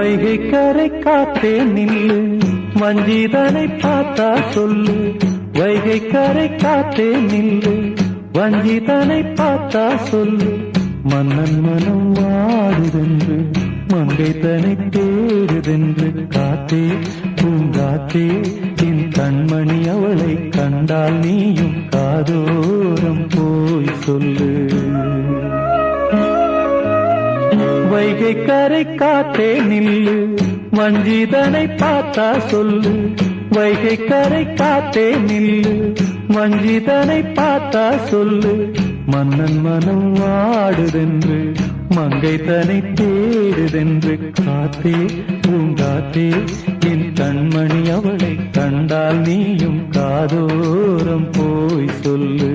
வைகை கரை காத்தே நில்லு, வஞ்சிதனை பார்த்தா சொல்லு. வைகை கரை காத்தே நில்லு, வஞ்சிதனை பார்த்தா சொல்லு. மன்னன் மனம் வாடுதென்று, மங்கை தனை தேடுதென்று. காத்தே பூங்காத்தே, என் கண்மணி அவளை கண்டால் நீயும் காதோரம் போய் சொல்லு. வைகை கரை காத்தே நில்லு, வஞ்சிதனை பார்த்தா சொல்லு. வைகை கரை காத்தே நில்லு, வஞ்சிதனை பார்த்தா சொல்லு. மன்னன் மனம் வாடுதென்று, மங்கை தனை தேடுதென்று. காத்தே பூங்காத்தே, என் கண்மணி அவளை கண்டால் நீயும் காதோரம் போய் சொல்லு.